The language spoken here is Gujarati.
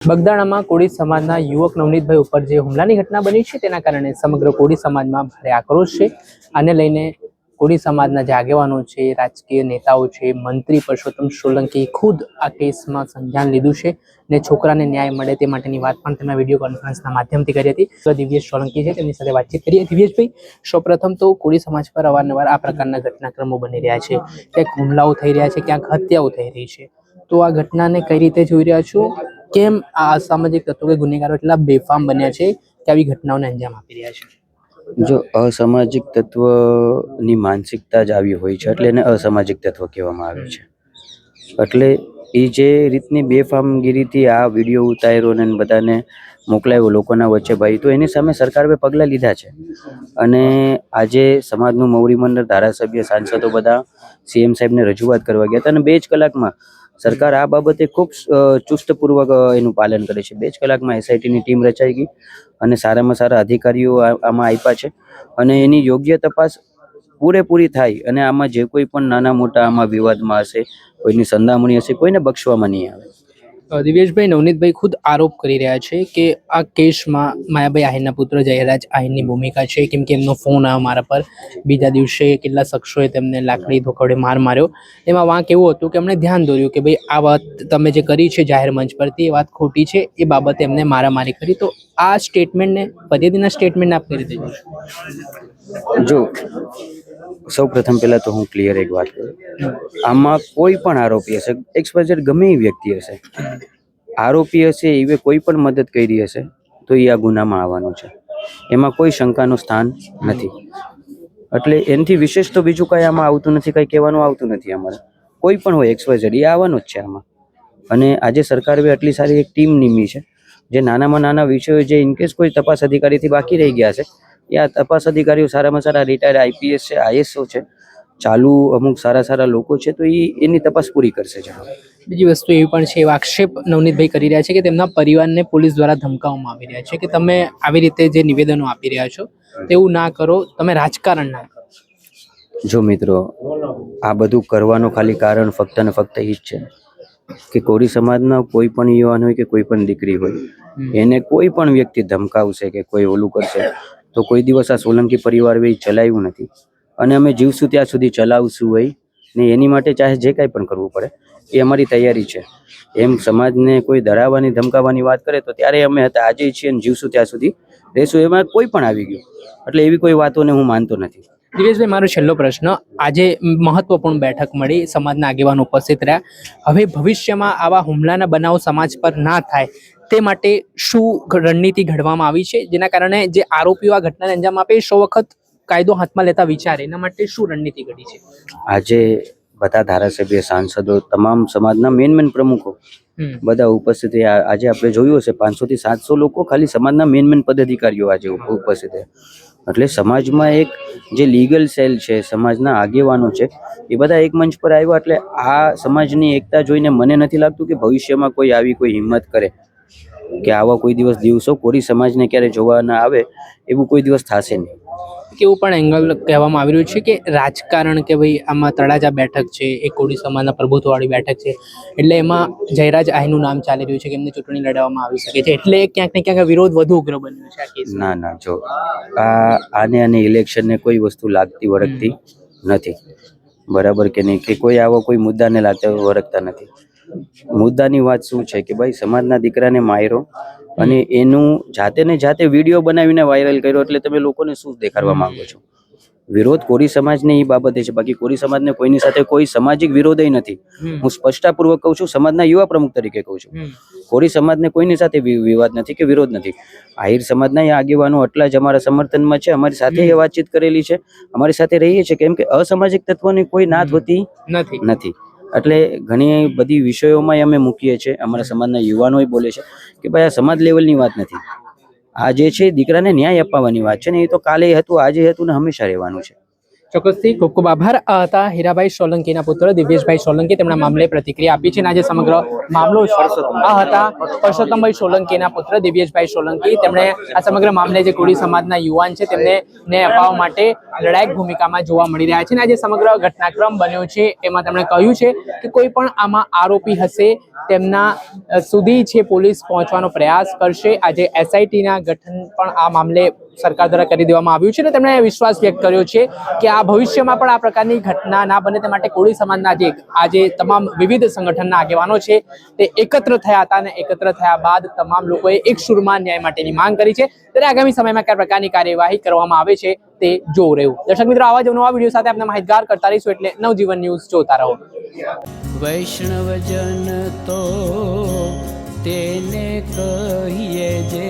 બગદાણામાં કોળી સમાજના યુવક નવનીતભાઈ ઉપર જે હુમલાની ઘટના બની છે તેના કારણે સમગ્ર કોળી સમાજમાં ભારે આક્રોશ છે. આને લઈને કોળી સમાજના જે આગેવાનો છે, રાજકીય નેતાઓ છે, મંત્રી પરસોત્તમ સોલંકી ખુદ આ કેસમાં સંજ્ઞાન લીધું છે ને છોકરાને ન્યાય મળે તે માટેની વાત પણ તેમના વિડીયો કોન્ફરન્સના માધ્યમથી કરી હતી. તો દિવ્યેશ સોલંકી છે, તેમની સાથે વાતચીત કરીએ. દિવ્યેશભાઈ, સૌપ્રથમ તો કોળી સમાજ પર અવારનવાર આ પ્રકારના ઘટનાક્રમો બની રહ્યા છે, ક્યાંક હુમલાઓ થઈ રહ્યા છે, ક્યાંક હત્યાઓ થઈ રહી છે. તો આ ઘટનાને કઈ રીતે જોઈ રહ્યા છો? કેમ આ અસામાજિક તત્વો કે ગુનેગારો એટલા બેફામ બન્યા છે કે આવી ઘટનાઓને અંજામ આપી રહ્યા છે? જો અસામાજિક તત્વની માનસિકતા જ આવી હોય છે એટલે એને અસામાજિક તત્વ કહેવામાં આવે છે. એટલે એ જે રીતની બેફામગીરીથી આ વિડીયો ઉતાર્યો અને બધાને મોકલાવ્યો લોકોના વચ્ચે, ભાઈ, તો એની સામે સરકારે પગલાં લીધા છે. અને આજે સમાજનું મૌરી મંડળ, ધારાસભ્ય, સાંસદો બધા સીએમ સાહેબને રજૂઆત કરવા ગયા હતા અને 2 જ કલાકમાં સરકાર આ બાબતે ખૂબ ચુસ્તપૂર્વક એનું પાલન કરે છે. 2 જ કલાકમાં એસઆઈટીની ટીમ રચાઈ ગઈ અને સારામાં સારા અધિકારીઓ આમાં આપ્યા છે અને એની યોગ્ય તપાસ પૂરેપૂરી થાય અને આમાં જે કોઈ પણ નાના મોટા આમાં વિવાદમાં હશે, કોઈની સંડામણી હશે, કોઈને બક્ષવામાં નહીં આવે. દિવ્યેશભાઈ, નવનીતભાઈ ખુદ આરોપ કરી રહ્યા છે કે આ કેસમાં માયાભાઈ આહિરના પુત્ર જયરાજ આહિરની ભૂમિકા છે, કેમ કે એમનો ફોન આવ્યો મારા પર. બીજા દિવસે કેટલા શખ્સોએ તેમને લાકડી ધોકાવડે માર માર્યો. એમાં વાંક એવું હતું કે એમણે ધ્યાન દોર્યું કે ભાઈ આ વાત તમે જે કરી છે જાહેર મંચ પરથી, એ વાત ખોટી છે. એ બાબતે એમને મારામારી કરી. તો આ સ્ટેટમેન્ટને, ફરિયાદીના સ્ટેટમેન્ટને આપ કઈ રીતે જોશો? જો સૌ પ્રથમ પહેલા તો હું ક્લિયર એક વાત કરું, આમાં કોઈ પણ આરોપી હશે, XYZ ગમે એ વ્યક્તિ હશે, આરોપી હશે, એ કોઈ પણ મદદ કરી હશે તો એ આ ગુનામાં આવવાનું છે. એમાં કોઈ શંકાનું સ્થાન નથી. એટલે એનાથી વિશેષ તો બીજું કાંઈ આમાં આવતું નથી, કાંઈ કહેવાનું આવતું નથી. અમારે કોઈ પણ હોય XYZ એ આવવાનું જ છે આમાં. અને આજે સરકારે આટલી સારી એક ટીમ નીમી છે જે નાનામાં નાના વિષયો જે ઇનકેસ કોઈ તપાસ અધિકારીથી બાકી રહી ગયા છે, એ આ તપાસ અધિકારીઓ સારામાં સારા રિટાયર્ડ IPS છે, ISO છે, ચાલુ અમુક સારા સારા લોકો છે, તો એની તપાસ પૂરી કરશે. બીજી વસ્તુ એવી પણ છે, એવો આક્ષેપ નવનીતભાઈ કરી રહ્યા છે કે તેમના પરિવારને પોલીસ દ્વારા ધમકાવવામાં આવી રહ્યા છે કે તમે આવી રીતે જે નિવેદનો આપી રહ્યા છો તેવું ના કરો, તમે રાજકારણ ના કરો. જો મિત્રો, આ બધું કરવાનું ખાલી કારણ ફક્ત ને ફક્ત એ જ છે કે કોળી સમાજના કોઈ પણ યુવાન હોય કે કોઈ પણ દીકરી હોય, એને કોઈ પણ વ્યક્તિ ધમકાવશે કે કોઈ ઓલું કરશે તો કોઈ દિવસ આ સોલંકી પરિવાર એ ચલાવ્યું નથી અને અમે જીવશું ત્યાં સુધી ચલાવશું હોય ને. એની માટે ચાહે જે કાંઈ પણ કરવું પડે એ અમારી તૈયારી છે. એમ સમાજને કોઈ ડરાવવાની ધમકાવવાની વાત કરે તો ત્યારે અમે હતા, આજે છીએ અને જીવશું ત્યાં સુધી રહેશું. એમાં કોઈ પણ આવી ગયું એટલે એવી કોઈ વાતોને હું માનતો નથી. દિવ્યેશભાઈ, મારો છેલ્લો પ્રશ્ન, આજે મહત્વપૂર્ણ બેઠક મળી, સમાજના આગેવાનો ઉપસ્થિત રહ્યા. હવે ભવિષ્યમાં આવા હુમલાના બનાવો સમાજ પર ના થાય તે માટે શું રણનીતિ ઘડવામાં આવી છે, જેના કારણે જે આરોપીઓ આ ઘટનાને અંજામ આપે 100 વખત કાયદો હાથમાં લેતા વિચારે? એના માટે શું રણનીતિ ઘડી છે? આજે બધા ધારાસભ્ય, સાંસદો, તમામ સમાજના મેન પ્રમુખો બધા ઉપસ્થિત રહ્યા. આજે આપણે જોયું હશે 500 થી 700 લોકો ખાલી સમાજના મેન પદાધિકારીઓ આજે ઉપસ્થિત રહ્યા. એટલે સમાજમાં એક જે લીગલ સેલ છે, સમાજના આગેવાનો છે, એ બધા એક મંચ પર આવ્યા. એટલે આ સમાજની એકતા જોઈને મને નથી લાગતું કે ભવિષ્યમાં કોઈ આવી કોઈ હિંમત કરે કે આવા કોઈ દિવસો કોળી સમાજને ક્યારે જોવા ના આવે, એવું કોઈ દિવસ થશે નહીં. કેવું પણ એંગલ કહેવામાં આવી રહ્યું છે કે રાજકારણ, કે ભાઈ આમાં તળાજા બેઠક છે, એ કોળી સમાજના પ્રભુત્વવાળી બેઠક છે, એટલે એમાં જયરાજ આહીનું નામ ચાલી રહ્યું છે કે એમને ચૂંટણી લડાવવામાં આવી શકે છે, એટલે ક્યાંક ને ક્યાંક વિરોધ વધુ ઉગ્ર બન્યો છે આ કેસ. ના, જો આને ઇલેક્શનને કોઈ વસ્તુ લાગતી વળગતી નથી, બરાબર કે નહીં? કે કોઈ આવો કોઈ મુદ્દાને લાગતા વળગતા નથી. મુદ્દાની વાત શું છે કે ભાઈ સમાજના દીકરાને માર્યો અને એનું જાતે ને જાતે વિડીયો બનાવીને વાયરલ કર્યો. એટલે તમે લોકોને શું દેખાડવા માંગો છો? વિરોધ કોળી સમાજને એ બાબતે છે, બાકી કોળી સમાજને કોઈની સાથે કોઈ સામાજિક વિરોધ નથી. હું સ્પષ્ટતાપૂર્વક કહું છું, સમાજના યુવા પ્રમુખ તરીકે કહું છું, કોળી સમાજને કોઈની સાથે વિવાદ નથી કે વિરોધ નથી. આહિર સમાજના આગેવાનો એટલા જ અમારા સમર્થનમાં છે, અમારી સાથે એ વાતચીત કરેલી છે, અમારી સાથે રહીએ છીએ, કેમ કે અસામાજિક તત્વોની કોઈ નાત હોતી નથી. એટલે ઘણી બધી વિષયોમાં અમે મૂકીએ છીએ. અમારા સમાજના યુવાનો બોલે છે કે ભાઈ આ સમાજ લેવલની વાત નથી, આ જે છે દીકરાને ન્યાય અપાવવાની વાત છે ને. એ તો કાલે હતું, આજે હતું ને હંમેશા રહેવાનું છે. ચોક્કસથી ખૂબ ખૂબ આભાર. આ હતા હીરાભાઈ સોલંકીના પુત્ર દિવ્યેશભાઈ સોલંકી. તેમના મામલે પ્રતિક્રિયા આપી છે અને આજે સમગ્ર મામલો છે. આ હતા પરસોત્તમભાઈ સોલંકીના પુત્ર દિવ્યેશભાઈ સોલંકી. તેમણે આ સમગ્ર મામલે જે કોળી સમાજના યુવાન છે તેમને ન્યાય અપાવવા માટે લડાયક ભૂમિકામાં જોવા મળી રહ્યા છે અને આજે સમગ્ર ઘટનાક્રમ બન્યો છે એમાં તેમણે કહ્યું છે કે કોઈ પણ આમાં આરોપી હશે તેમના સુધી છે પોલીસ પહોંચવાનો પ્રયાસ કરશે. આજે એસઆઈટીના ગઠન પણ આ મામલે સરકાર દ્વારા કરી દેવામાં આવ્યું છે અને તેમણે વિશ્વાસ વ્યક્ત કર્યો છે કે આ ભવિષ્યમાં પણ આ પ્રકારની ઘટના ના બને તે માટે કોળી સમાજના આજે તમામ વિવિધ સંગઠનના આગેવાનો છે તે એકત્ર થયા હતા અને એકત્ર થયા બાદ તમામ લોકોએ એક સુરમાં ન્યાય માટેની માંગ કરી છે. ત્યારે આગામી સમયમાં કયા પ્રકારની કાર્યવાહી કરવામાં આવે છે તે જોવું રહ્યું. દર્શક મિત્રો, આવા જ નવા વિડીયો સાથે આપણે માહિતગાર કરતા રહીશું, એટલે નવજીવન ન્યૂઝ જોતા રહો. વૈષ્ણવજન તો તેને કહીએ જે